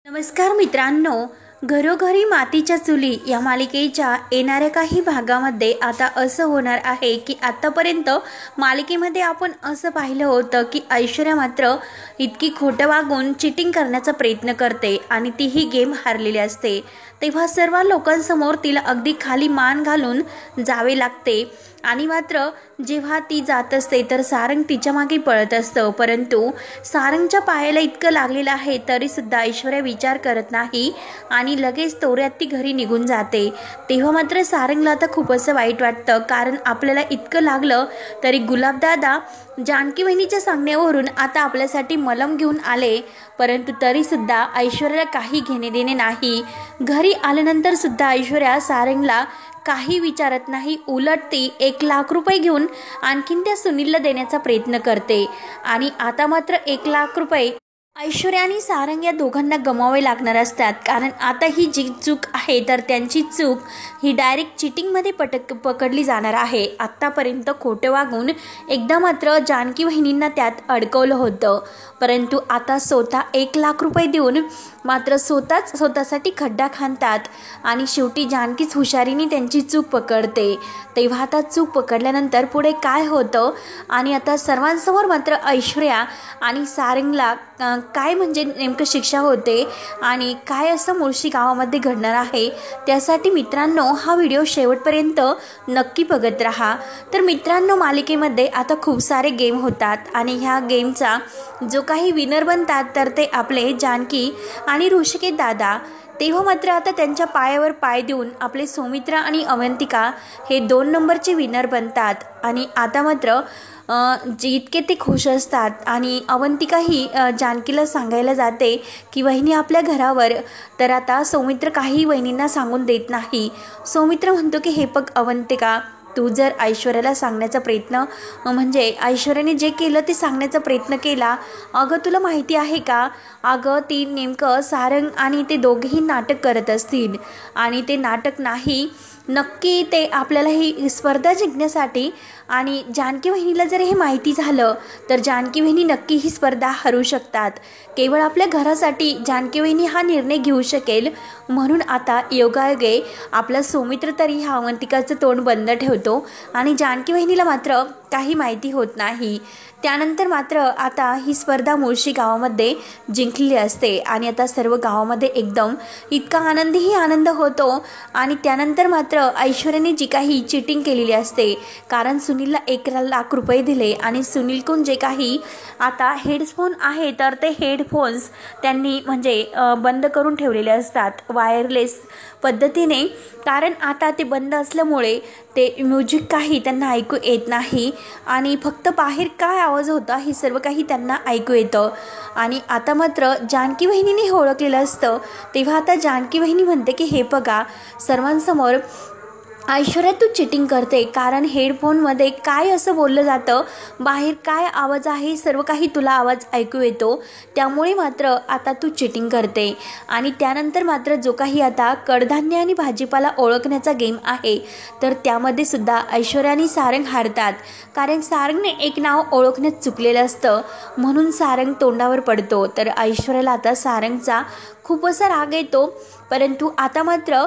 नमस्कार मित्रांनो, घरोघरी मातीच्या चुली या मालिकेच्या येणाऱ्या काही भागामध्ये आता असं होणार आहे की आतापर्यंत मालिकेमध्ये आपण असं पाहिलं होतं की ऐश्वर्या मात्र इतकी खोटं वागून चिटिंग करण्याचा प्रयत्न करते आणि तीही गेम हारलेली असते। तेव्हा सर्व लोकांसमोर तिला अगदी खाली मान घालून जावे लागते आणि मात्र जेव्हा ती जात असते तर सारंग तिच्या मागे पळत असतं, परंतु सारंगच्या पायाला इतकं लागलेलं आहे तरी सुद्धा ऐश्वर्या विचार करत नाही आणि लगेच तोऱ्यात ती घरी निघून जाते। तेव्हा मात्र सारंगला आता खूप असं वाईट वाटतं, कारण आपल्याला इतकं लागलं तरी गुलाबदादा जानकी वहिनीच्या सांगण्यावरून आता आपल्यासाठी मलम घेऊन आले, परंतु तरी सुद्धा ऐश्वर्याला काही घेणे देणे नाही। घरी आल्यानंतर सुद्धा ऐश्वर्या सारंगला काही विचारत नाही, उलट ती 1,00,000 रुपये घेऊन आणखीन त्या सुनीलला देण्याचा प्रयत्न करते आणि आता मात्र 1,00,000 रुपये ऐश्वर्या आणि सारंग या दोघांना गमावे लागणार असतात, कारण आता ही जी चूक आहे तर त्यांची चूक ही डायरेक्ट चिटिंगमध्ये पकडली जाणार आहे। आत्तापर्यंत खोटं वागून एकदा मात्र जानकी वहिनींना त्यात अडकवलं होतं, परंतु आता स्वतः 1,00,000 रुपये देऊन मात्र स्वतःसाठी खड्डा खांदतात आणि शेवटी जानकीच हुशारीने त्यांची चूक पकडते। तेव्हा आता चूक पकडल्यानंतर पुढे काय होतं आणि आता सर्वांसमोर मात्र ऐश्वर्या आणि सारंगला काय म्हणजे नेमकं शिक्षा होते आणि काय असं मुळशी गावामध्ये घडणार आहे, त्यासाठी मित्रांनो हा व्हिडिओ शेवटपर्यंत नक्की बघत राहा। तर मित्रांनो, मालिकेमध्ये आता खूप सारे गेम होतात आणि ह्या गेमचा जो काही विनर बनतात तर ते आपले जानकी आणि ऋषिकेश दादा। तेव्हा मात्र आता त्यांच्या पायावर पाय देऊन आपले सौमित्रा आणि अवंतिका हे 2 नंबरचे विनर बनतात आणि आता मात्र जितके ते खुश असतात आणि अवंतिका ही जानकीला सांगायला जाते की वहिनी आपल्या घरावर, तर आता सौमित्र काही वहिनींना सांगून देत नाही। सौमित्र म्हणतो की हे बघ अवंतिका, तू जर ऐश्वर्याला सांगण्याचा प्रयत्न म्हणजे ऐश्वर्याने जे केलं ते सांगण्याचा प्रयत्न केला, अगं तुला माहिती आहे का, अगं ती नेमकं सारंग आणि ते दोघेही नाटक करत असतील आणि ते नाटक नाही, नक्की ते आपल्याला ही स्पर्धा जिंकण्यासाठी, आणि जानकी वहिनीला जर हे माहिती झालं तर जानकी वहिनी नक्की ही स्पर्धा हरू शकतात। केवळ आपल्या घरासाठी जानकी वहिनी हा निर्णय घेऊ शकेल, म्हणून आता योगायोगे आपला सौमित्र तरी ह्या अवंतिकाचं तोंड बंद ठेवतो आणि जानकी वहिनीला मात्र काही माहिती होत नाही। त्यानंतर मात्र आता ही स्पर्धा मुळशी गावामध्ये जिंकलेली असते आणि आता सर्व गावामध्ये एकदम इतका आनंद होतो आणि त्यानंतर मात्र ऐश्वर्याने जी काही चिटिंग केलेली असते, कारण सुनीलला 1,00,000 रुपये दिले आणि सुनीलकडून जे काही आता हेडफोन आहे तर ते हेडफोन्स त्यांनी म्हणजे बंद करून ठेवलेले असतात वायरलेस पद्धतीने, कारण आता ते बंद असल्यामुळे ते म्युझिक काही त्यांना ऐकू येत नाही आणि फक्त बाहेर काय आवाज होता हे सर्व काही त्यांना ऐकू येतं। आणि आता मात्र जानकी वहिनीने ओळखलेलं असतं, तेव्हा आता जानकी वहिनी म्हणते की हे बघा सर्वांसमोर ऐश्वर्या तू चिटिंग करते, कारण हेडफोनमध्ये काय असं बोललं जातं, बाहेर काय आवाज आहे सर्व काही तुला आवाज ऐकू येतो, त्यामुळे मात्र आता तू चिटिंग करते। आणि त्यानंतर मात्र जो काही आता कडधान्य आणि भाजीपाला ओळखण्याचा गेम आहे तर त्यामध्ये सुद्धा ऐश्वर्या आणि सारंग हारतात, कारण सारंगने एक नाव ओळखण्यात चुकलेलं असतं म्हणून सारंग तोंडावर पडतो। तर ऐश्वर्याला आता सारंगचा खूप असा राग येतो, परंतु आता मात्र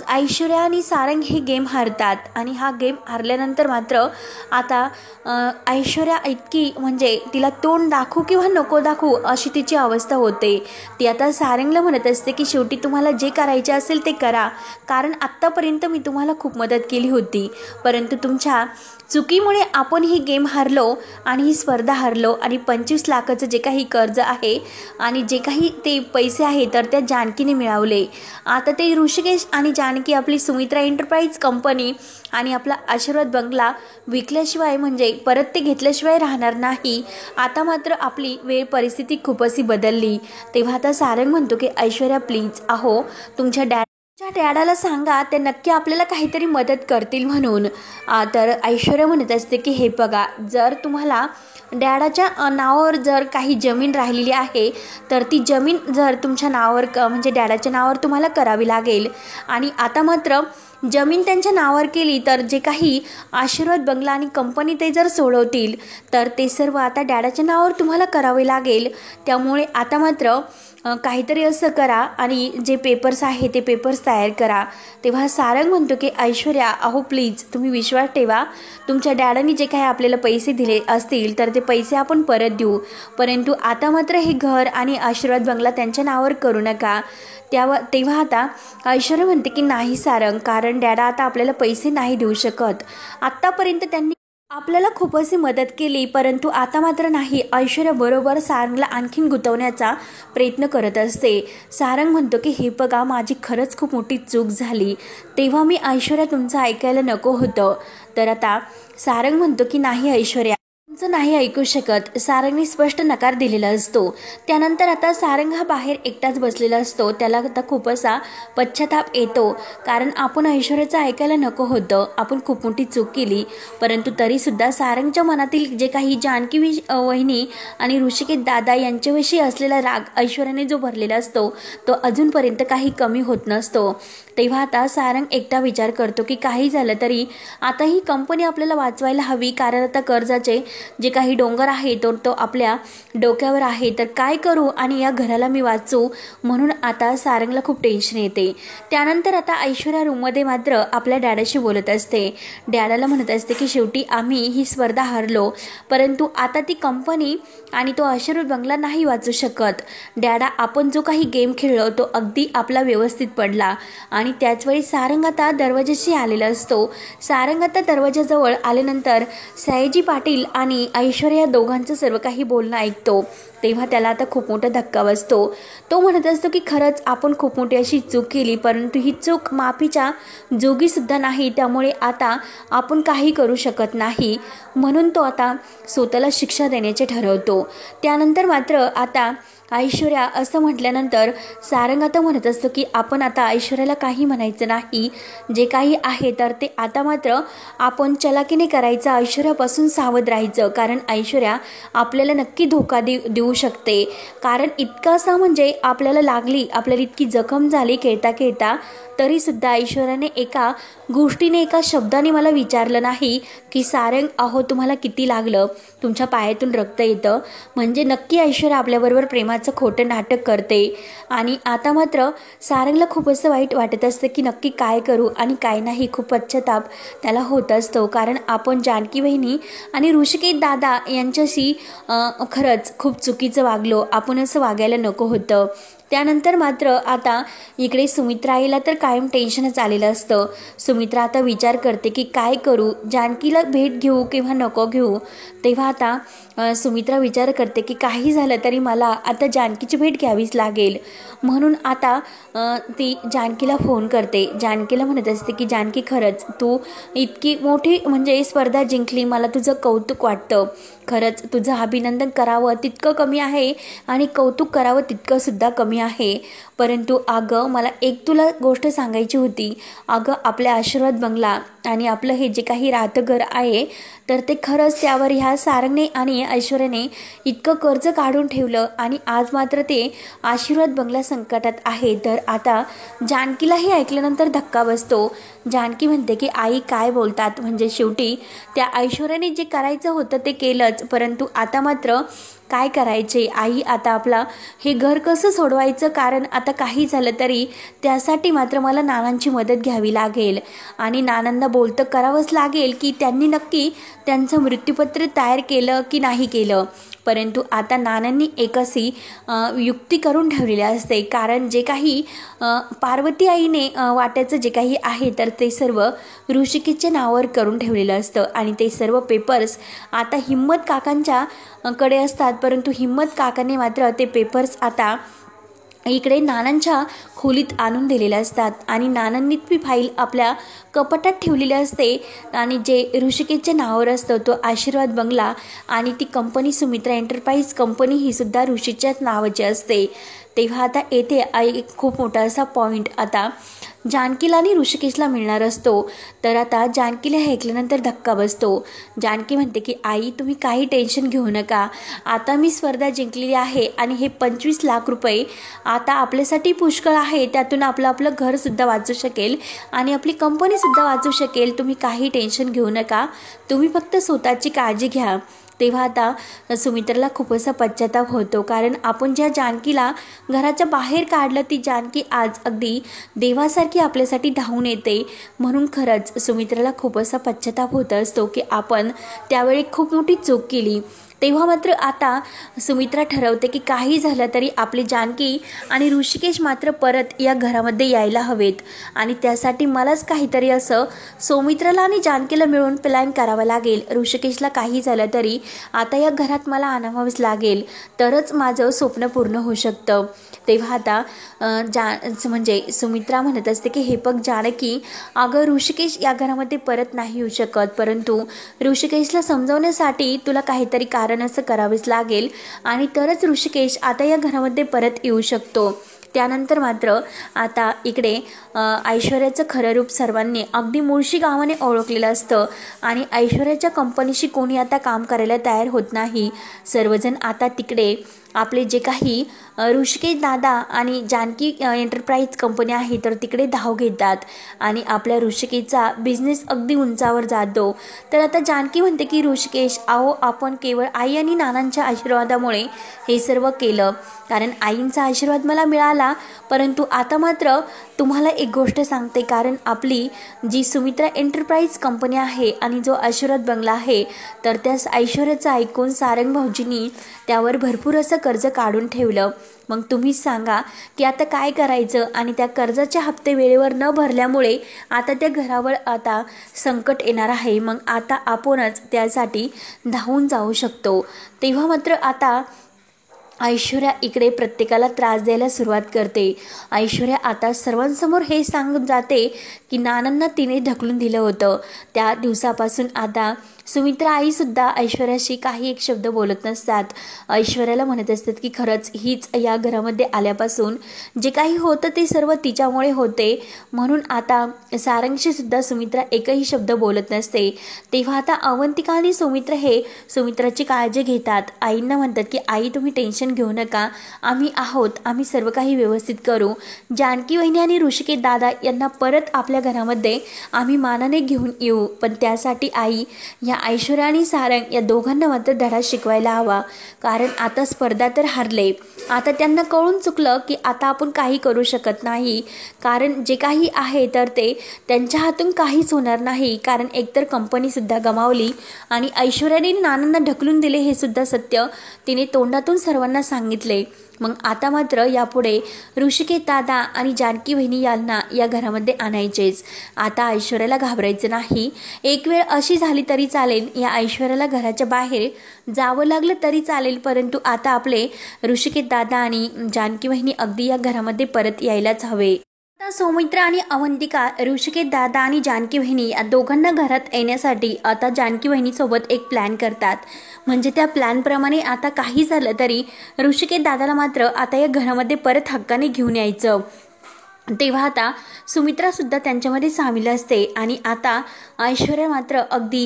ऐश्वर्या आणि सारंग हे गेम हारतात आणि हा गेम हारल्यानंतर मात्र आता ऐश्वर्या इतकी म्हणजे तिला तोंड दाखवू किंवा नको दाखवू अशी तिची अवस्था होते। ती आता सारंगला म्हणत असते की शेवटी तुम्हाला जे करायचे असेल ते करा, कारण आत्तापर्यंत मी तुम्हाला खूप मदत केली होती, परंतु तुमच्या चुकीमुळे आपण ही गेम हारलो आणि ही स्पर्धा हारलो आणि 25 लाखाचं जे काही कर्ज आहे आणि जे काही ते पैसे आहे तर त्या जानकीने मिळवले। आता ते ऋषिकेश आणि जानकी आपली सुमित्रा एंटरप्राइज कंपनी आणि आपला आशीर्वाद बंगला विकल्याशिवाय म्हणजे परत ते घेतल्याशिवाय राहणार नाही। आता मात्र आपली वेळ परिस्थिती खूप अशी बदलली। तेव्हा आता सारंग म्हणतो की ऐश्वर्या प्लीज, अहो तुमच्या डॅडाला सांगा, ते नक्की आपल्याला काहीतरी मदत करतील म्हणून। तर ऐश्वर्या म्हणत असते की हे बघा, जर तुम्हाला डॅडाच्या नावावर जर काही जमीन राहिलेली आहे तर ती जमीन जर तुमच्या नावावर म्हणजे डॅडाच्या नावावर तुम्हाला करावी लागेल। आणि आता मात्र जमीन त्यांच्या नावावर केली तर जे काही आशीर्वाद बंगला आणि कंपनी ते जर सोडवतील तर ते सर्व आता डॅडाच्या नावावर तुम्हाला करावे लागेल। त्यामुळे आता मात्र काहीतरी असं करा आणि जे पेपर्स आहे ते पेपर्स तयार करा। तेव्हा सारंग म्हणतो की ऐश्वर्या अहो प्लीज तुम्ही विश्वास ठेवा, तुमच्या डॅडांनी जे काही आपल्याला पैसे दिले असतील तर ते पैसे आपण परत देऊ, परंतु आता मात्र हे घर आणि आशीर्वाद बंगला त्यांच्या नावावर करू नका। तेव्हा आता ऐश्वर्या म्हणते की नाही सारंग, कारण डॅडा आता आपल्याला पैसे नाही देऊ शकत। आत्तापर्यंत त्यांनी आपल्याला खूप अशी मदत केली परंतु आता मात्र नाही। ऐश्वर्या बरोबर सारंगला आणखीन गुंतवण्याचा प्रयत्न करत असते। सारंग म्हणतो की हे बघा माझी खरंच खूप मोठी चूक झाली, तेव्हा मी ऐश्वर्या तुमचं ऐकायला नको होतं। तर आता सारंग म्हणतो की नाही ऐश्वर्या तुमचं नाही ऐकू शकत। सारंगने स्पष्ट नकार दिलेला असतो। त्यानंतर आता सारंग हा बाहेर एकटाच बसलेला असतो। त्याला आता खूप असा पश्चाताप येतो, कारण आपण ऐश्वर्याचं ऐकायला नको होतं, आपण खूप मोठी चूक केली। परंतु तरीसुद्धा सारंगच्या मनातील जे काही जानकी वहिनी आणि ऋषिकेश दादा यांच्याविषयी असलेला राग ऐश्वर्याने जो भरलेला असतो तो अजूनपर्यंत काही कमी होत नसतो। तेव्हा आता सारंग एकटा विचार करतो की काही झालं तरी आता ही कंपनी आपल्याला वाचवायला हवी, कारण आता कर्जाचे जे काही डोंगर आहे तो आपल्या डोक्यावर आहे। तर काय करू आणि या घराला मी वाचू, म्हणून आता सारंगला खूप टेन्शन येते। त्यानंतर आता ऐश्वर्या रूममध्ये मात्र आपल्या डॅडाशी बोलत असते। डॅडाला म्हणत असते की शेवटी आम्ही ही स्पर्धा हारलो, परंतु आता ती कंपनी आणि तो आशीर्वाद बंगला नाही वाचू शकत। डॅडा आपण जो काही गेम खेळलो तो अगदी आपला व्यवस्थित पडला। आणि त्याचवेळी सारंग आता दरवाजाशी आलेला असतो। सारंग आता दरवाजाजवळ आल्यानंतर सयाजी पाटील आणि ऐश्वर्या दोघांचं सर्व काही बोलणं ऐकतो। तेव्हा त्याला आता खूप मोठा धक्का बसतो। तो म्हणत असतो की खरंच आपण खूप मोठी अशी चूक केली, परंतु ही चूक माफीच्या जोगी सुद्धा नाही, त्यामुळे आता आपण काही करू शकत नाही, म्हणून तो आता स्वतःला शिक्षा देण्याचे ठरवतो। त्यानंतर मात्र आता ऐश्वर्या असं म्हटल्यानंतर सारंग आता म्हणत असतो की आपण आता ऐश्वर्याला काही म्हणायचं नाही, जे काही आहे तर ते आता मात्र आपण चलाकीने करायचं, ऐश्वर्यापासून सावध राहायचं, कारण ऐश्वर्या आपल्याला नक्की धोका देऊ शकते। कारण इतकासा म्हणजे आपल्याला लागली, आपल्याला इतकी जखम झाली खेळता खेळता, तरीसुद्धा ऐश्वर्याने एका गोष्टीने एका शब्दाने मला विचारलं नाही की सारंग अहो तुम्हाला किती लागलं, तुमच्या पायातून रक्त येतं, म्हणजे नक्की ऐश्वर्या आपल्याबरोबर प्रेमाचं खोटं नाटक करते। आणि आता मात्र सारंगला खूप असं वाईट वाटत असतं की नक्की काय करू आणि काय नाही। खूप पश्चाताप त्याला होत असतो, कारण आपण जानकी वहिनी आणि ऋषिकेश दादा यांच्याशी खरंच खूप चुकीचं वागलो, आपण असं वागायला नको होतं। त्यानंतर मात्र आता इकडे सुमित्रा आईला तर कायम टेन्शनच आलेलं असतं। सुमित्रा आता विचार करते की काय करू, जानकीला भेट घेऊ किंवा नको घेऊ। तेव्हा आता सुमित्रा विचार करते की काही झालं तरी मला आता जानकीची भेट घ्यावीच लागेल, म्हणून आता ती जानकीला फोन करते। जानकीला म्हणत असते की जानकी खरंच तू इतकी मोठी म्हणजे स्पर्धा जिंकली, मला तुझं कौतुक वाटतं, खरंच तुझं अभिनंदन करावं तितकं कमी आहे आणि कौतुक करावं तितकं सुद्धा कमी आहे। परंतु अगं मला एक तुला गोष्ट सांगायची होती, अगं आपल्या आशीर्वाद बंगला आणि आपलं हे जे काही राहतं घर आहे तर ते खरंच त्यावर ह्या सारंगने आणि ऐश्वर्याने इतकं कर्ज काढून ठेवलं आणि आज मात्र ते आशीर्वाद बंगला संकटात आहे। तर आता जानकीलाही ऐकल्यानंतर धक्का बसतो। जानकी म्हणते की आई काय बोलतात, म्हणजे शेवटी त्या ऐश्वर्याने जे करायचं होतं ते केलंच, परंतु आता मात्र काय करायचे आई, आता आपला हे घर कसं सोडवायचं, कारण आता काही झालं तरी त्यासाठी मात्र मला नानांची मदत घ्यावी लागेल आणि नानांना बोलतं करावंच लागेल की त्यांनी नक्की त्यांचं मृत्यूपत्र तयार केलं की नाही केलं। परंतु आता नानांनी एक अशी युक्ती करून ठेवलेली असते, कारण जे काही पार्वती आईने वाट्याचं जे काही आहे तर ते सर्व ऋषिकेशच्या नावावर करून ठेवलेलं असतं आणि ते सर्व पेपर्स आता हिम्मत काकांच्या कडे असतात। परंतु हिम्मत काकाने मात्र ते पेपर्स आता इकडे नानांच्या खोलीत आणून दिलेले असतात आणि नानांनी ती फाईल आपल्या कपाटात ठेवलेली असते आणि जे ऋषिकेशच्या नावावर असतं तो आशीर्वाद बंगला आणि ती कंपनी सुमित्रा एंटरप्राइज कंपनी ही सुद्धा ऋषीच्याच नावाची असते। तेव्हा आता येथे एक खूप मोठा असा पॉईंट आता जानकीला आणि ऋषिकेशला मिळणार असतो. तर आता जानकीला हे ऐकल्यानंतर धक्का बसतो. जानकी म्हणते की आई, तुम्ही काही टेन्शन घेऊ नका. आता मी स्पर्धा जिंकलेली आहे आणि हे 25 लाख रुपये आता आपल्यासाठी पुष्कळ आहे. त्यातून आपलं घरसुद्धा वाचू शकेल आणि आपली कंपनीसुद्धा वाचू शकेल. तुम्ही काही टेन्शन घेऊ नका. तुम्ही फक्त स्वतःची काळजी घ्या. तेव्हा आता सुमित्राला खूप असा पश्चाताप होतो, कारण आपण ज्या जानकीला घराच्या बाहेर काढलं ती जानकी आज अगदी देवासारखी आपल्यासाठी धावून येते. म्हणून खरंच सुमित्राला खूप असा पश्चाताप होत असतो की आपण त्यावेळी खूप मोठी चूक केली. तेव्हा मात्र आता सुमित्रा ठरवते की काही झालं तरी आपली जानकी आणि ऋषिकेश मात्र परत या घरामध्ये यायला हवेत आणि त्यासाठी मलाच काहीतरी असं सौमित्राला आणि जानकीला मिळून प्लॅन करावा लागेल. ऋषिकेशला काही झालं तरी आता या घरात मला आणावंच लागेल, तरच माझं स्वप्न पूर्ण होऊ शकतं. तेव्हा आता म्हणजे सुमित्रा म्हणत असते की हे बघ जानकी, अगं ऋषिकेश या घरामध्ये परत नाही येऊ शकत, परंतु ऋषिकेशला समजवण्यासाठी तुला काहीतरी कारण असं करावेच लागेल आणि तरच ऋषिकेश आता या घरामध्ये परत येऊ शकतो. त्यानंतर मात्र आता इकडे ऐश्वर्याचं खरं रूप सर्वांनी अगदी मुळशी गावाने ओळखलेलं असतं आणि ऐश्वर्याच्या कंपनीशी कोणी आता काम करायला तयार होत नाही. सर्वजण आता तिकडे आपले जे काही ऋषिकेश दादा आणि जानकी एंटरप्राइज कंपनी आहे तर तिकडे धाव घेतात आणि आपल्या ऋषिकेशचा बिझनेस अगदी उंचावर जातो. तर आता जानकी म्हणते की ऋषिकेश, अहो आपण केवळ आई आणि नानांच्या आशीर्वादामुळे हे सर्व केलं, कारण आईंचा आशीर्वाद मला मिळाला. परंतु आता मात्र तुम्हाला एक गोष्ट सांगते, कारण आपली जी सुमित्रा एंटरप्राइज कंपनी आहे आणि जो आशीर्वाद बंगला आहे तर त्या ऐश्वर्याचं ऐकून सारंग भाऊजींनी त्यावर भरपूर असं कर्ज काढून ठेवलं. मग तुम्हीच सांगा की आता काय करायचं. आणि त्या कर्जाचे हप्ते वेळेवर न भरल्यामुळे आता त्या घरावर आता संकट येणार आहे. मग आता आपणच त्यासाठी धावून जाऊ शकतो. तेव्हा मात्र आता ऐश्वर्या इकडे प्रत्येकाला त्रास द्यायला सुरुवात करते. ऐश्वर्या आता सर्वांसमोर हे सांगून जाते की नानांना तिने ढकलून दिलं होतं. त्या दिवसापासून आता सुमित्रा आईसुद्धा ऐश्वर्याशी काही एक शब्द बोलत नसतात. ऐश्वर्याला म्हणत असतात की खरंच हीच या घरामध्ये आल्यापासून जे काही होतं ते सर्व तिच्यामुळे होते, म्हणून आता सारंगशी सुद्धा सुमित्रा एकही शब्द बोलत नसते. तेव्हा आता अवंतिका आणि सुमित्राची काळजी घेतात. आईंना म्हणतात की आई, तुम्ही टेन्शन घेऊ नका, आम्ही आहोत, आम्ही सर्व काही व्यवस्थित करू. जानकी वहिनी आणि ऋषिकेश दादा यांना परत आपल्या घरामध्ये आम्ही मानाने घेऊन येऊ, पण त्यासाठी आई या ऐश्वर्या आणि सारंग या दोघांना मात्र धडा शिकवायला हवा, कारण आता स्पर्धा तर हारले. आता त्यांना कळून चुकलं की आता आपण काही करू शकत नाही, कारण जे काही आहे तर ते त्यांच्या हातून काहीच होणार नाही, कारण एकतर कंपनीसुद्धा गमावली आणि ऐश्वर्याने नानांना ढकलून दिले हे सुद्धा सत्य तिने तोंडातून सर्वांना सांगितले. मग आता मात्र यापुढे ऋषिकेश दादा आणि जानकी वहिनी यांना या घरामध्ये आणायचेच. आता ऐश्वर्याला घाबरायचं नाही. एक वेळ अशी झाली तरी चालेल, या ऐश्वर्याला घराच्या बाहेर जावं लागलं तरी चालेल, परंतु आता आपले ऋषिकेश दादा आणि जानकी वहिनी अगदी या घरामध्ये परत यायलाच हवे. आता सौमित्रा आणि अवंतिका ऋषिकेश दादा आणि जानकी वहिनी या दोघांना घरात येण्यासाठी आता जानकी वहिनीसोबत एक प्लॅन करतात. म्हणजे त्या प्लॅनप्रमाणे आता काही झालं तरी ऋषिकेश दादाला मात्र आता या घरामध्ये परत हक्काने घेऊन यायचं. तेव्हा आता सुमित्रासुद्धा त्यांच्यामध्ये सामील असते आणि आता ऐश्वर्या मात्र अगदी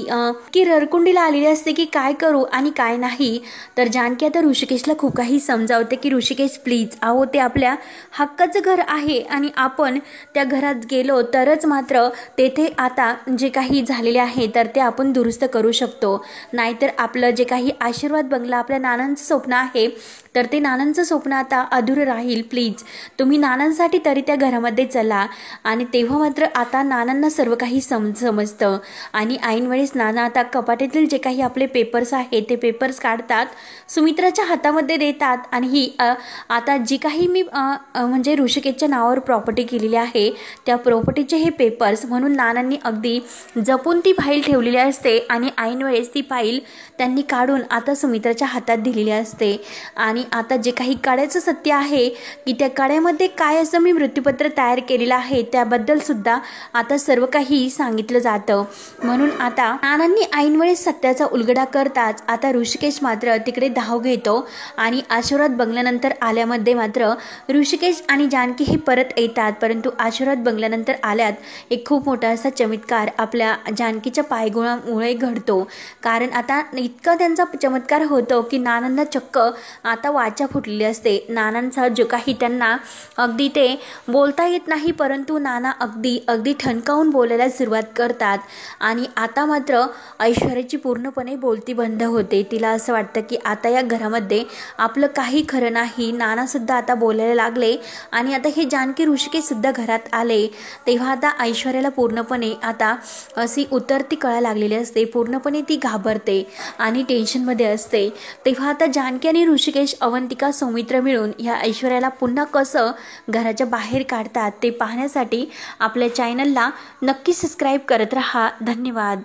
की ररकुंडीला आलेली असते की काय करू आणि काय नाही. तर जानकी आता ऋषिकेशला खूप काही समजावते की ऋषिकेश प्लीज, अहो ते आपल्या हक्काचं घर आहे आणि आपण त्या घरात गेलो तरच मात्र तेथे आता जे काही झालेले आहे तर ते आपण दुरुस्त करू शकतो, नाहीतर आपलं जे काही आशीर्वाद बंगला आपल्या नानांचं स्वप्न आहे तर ते नानांचं स्वप्न आता अधुरं राहील. प्लीज तुम्ही नानांसाठी तरी त्या घरामध्ये चला. आणि तेव्हा मात्र आता नानांना सर्व काही समजतं आणि ऐनवेळेस नाना आता कपाटीतील जे काही आपले पेपर्स आहेत ते पेपर्स काढतात, सुमित्राच्या हातामध्ये देतात आणि ही आता जी काही मी म्हणजे ऋषिकेशच्या नावावर प्रॉपर्टी केलेली आहे त्या प्रॉपर्टीचे हे पेपर्स, म्हणून नानांनी अगदी जपून ती फाईल ठेवलेली असते आणि ऐनवेळेस ती फाईल त्यांनी काढून आता सुमित्राच्या हातात दिलेली असते. आणि आता जे काही काड्याचं सत्य आहे की त्या काड्यामध्ये काय असं मी मृत्यूपत्र तयार केलेलं आहे त्याबद्दल सुद्धा आता सर्व काही सांगितलं जातं. जातं. म्हणून आता नानांनी ऐनवेळेस सत्याचा उलगडा करताच आता ऋषिकेश मात्र तिकडे धाव घेतो आणि आशीर्वाद बंगल्यानंतर आल्यामध्ये मात्र ऋषिकेश आणि जानकी हे परत येतात. परंतु आशीर्वाद बंगल्यानंतर आल्यात एक खूप मोठा असा चमत्कार आपल्या जानकीच्या पायगुणामुळे घडतो. कारण आता इतका त्यांचा चमत्कार होतो की नानांना चक्क आता वाचा फुटलेली असते. नानांचा जो काही त्यांना अगदी ते बोलता येत नाही, परंतु नाना अगदी ठणकावून बोलायला सुरुवात करतात. आणि आता मात्र ऐश्वर्याची पूर्णपणे बोलती बंद होते. तिला असं वाटतं की आता या घरामध्ये आपलं काही खरं नाही. नानासुद्धा आता बोलायला लागले आणि आता हे जानकी ऋषिकेशसुद्धा घरात आले. तेव्हा आता ऐश्वर्याला पूर्णपणे आता अशी उतरती कळा लागलेली असते. पूर्णपणे ती घाबरते आणि टेन्शनमध्ये असते. तेव्हा आता जानकी आणि ऋषिकेश, अवंतिका, सौमित्र मिळून ह्या ऐश्वर्याला पुन्हा कसं घराच्या बाहेर काढतात ते पाहण्यासाठी आपल्या चॅनलला नक्की सबस्क्राईब करत राहा. धन्यवाद.